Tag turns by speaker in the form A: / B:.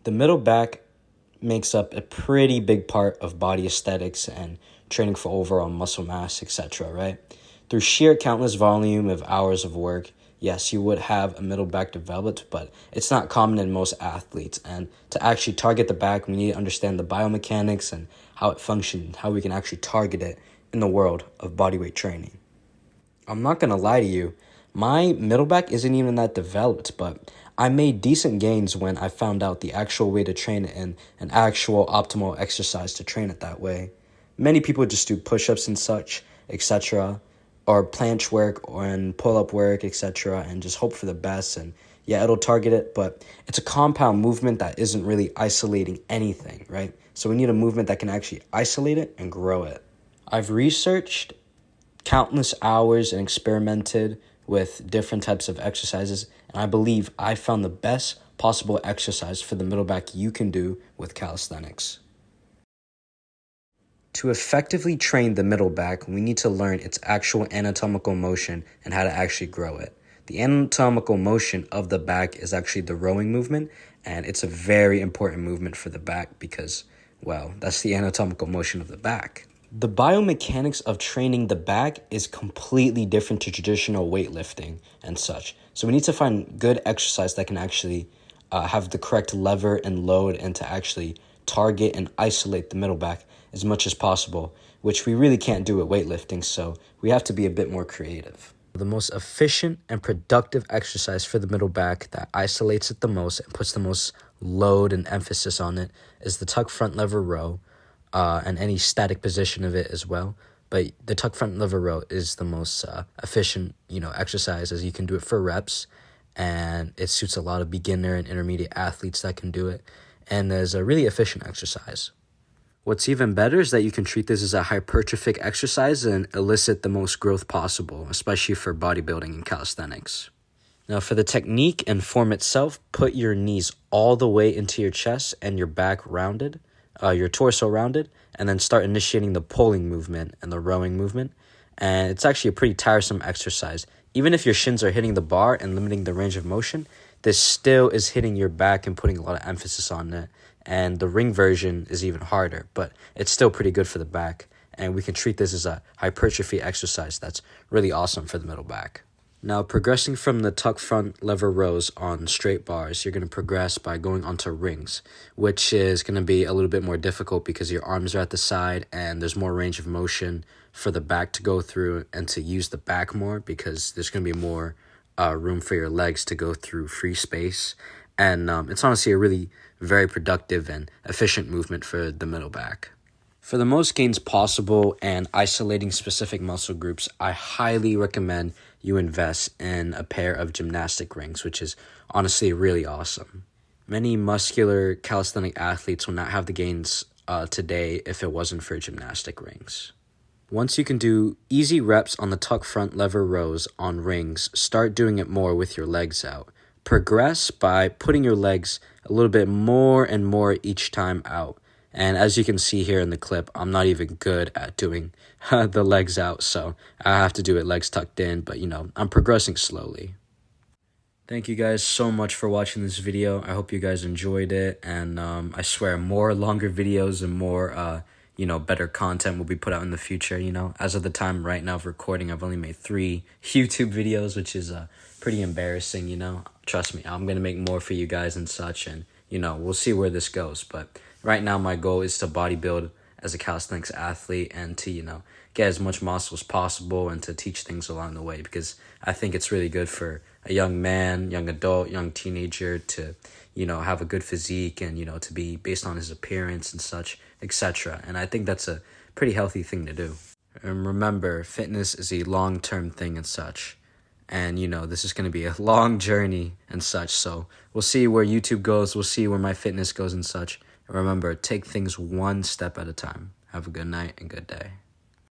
A: The middle back makes up a pretty big part of body aesthetics and training for overall muscle mass, etc., right? Through sheer countless volume of hours of work, yes, you would have a middle back developed, but it's not common in most athletes. And to actually target the back, we need to understand the biomechanics and how it functions, how we can actually target it in the world of bodyweight training. I'm not going to lie to you, my middle back isn't even that developed, but I made decent gains when I found out the actual way to train it and an actual optimal exercise to train it that way. Many people just do push-ups and such, etc., or planche work and pull-up work, etc., and just hope for the best. And yeah, it'll target it, but it's a compound movement that isn't really isolating anything, right? So we need a movement that can actually isolate it and grow it. I've researched countless hours and experimented with different types of exercises, and I believe I found the best possible exercise for the middle back you can do with calisthenics. To effectively train the middle back, we need to learn its actual anatomical motion and how to actually grow it. The anatomical motion of the back is actually the rowing movement, and it's a very important movement for the back because, well, that's the anatomical motion of the back. The biomechanics of training the back is completely different to traditional weightlifting and such. So we need to find good exercise that can actually have the correct lever and load and to actually target and isolate the middle back as much as possible, which we really can't do with weightlifting, so we have to be a bit more creative. The most efficient and productive exercise for the middle back that isolates it the most and puts the most load and emphasis on it is the tuck front lever row. And any static position of it as well. But the tuck front lever row is the most efficient, exercise, as you can do it for reps, and it suits a lot of beginner and intermediate athletes that can do it, and is a really efficient exercise. What's even better is that you can treat this as a hypertrophic exercise and elicit the most growth possible, especially for bodybuilding and calisthenics. Now, for the technique and form itself, put your knees all the way into your chest and your back rounded. Your torso rounded, and then start initiating the pulling movement and the rowing movement. And it's actually a pretty tiresome exercise. Even if your shins are hitting the bar and limiting the range of motion, this still is hitting your back and putting a lot of emphasis on it. And the ring version is even harder, but it's still pretty good for the back. And we can treat this as a hypertrophy exercise that's really awesome for the middle back. Now, progressing from the tuck front lever rows on straight bars, you're going to progress by going onto rings, which is going to be a little bit more difficult because your arms are at the side and there's more range of motion for the back to go through and to use the back more because there's going to be more room for your legs to go through free space. And it's honestly a really very productive and efficient movement for the middle back. For the most gains possible and isolating specific muscle groups, I highly recommend you invest in a pair of gymnastic rings, which is honestly really awesome. Many muscular calisthenic athletes will not have the gains today if it wasn't for gymnastic rings. Once you can do easy reps on the tuck front lever rows on rings, start doing it more with your legs out. Progress by putting your legs a little bit more and more each time out. And as you can see here in the clip, I'm not even good at doing the legs out, so I have to do it legs tucked in, but I'm progressing slowly. Thank you guys so much for watching this video. I hope you guys enjoyed it, and I swear more longer videos and more better content will be put out in the future. As of the time right now of recording, I've only made 3 YouTube videos, which is pretty embarrassing. Trust me, I'm gonna make more for you guys and such, and we'll see where this goes. But right now, my goal is to bodybuild as a calisthenics athlete and to, get as much muscle as possible and to teach things along the way because I think it's really good for a young man, young adult, young teenager to, have a good physique and, to be based on his appearance and such, etc. And I think that's a pretty healthy thing to do. And remember, fitness is a long-term thing and such. And, this is going to be a long journey and such. So we'll see where YouTube goes. We'll see where my fitness goes and such. Remember, take things one step at a time. Have a good night and good day.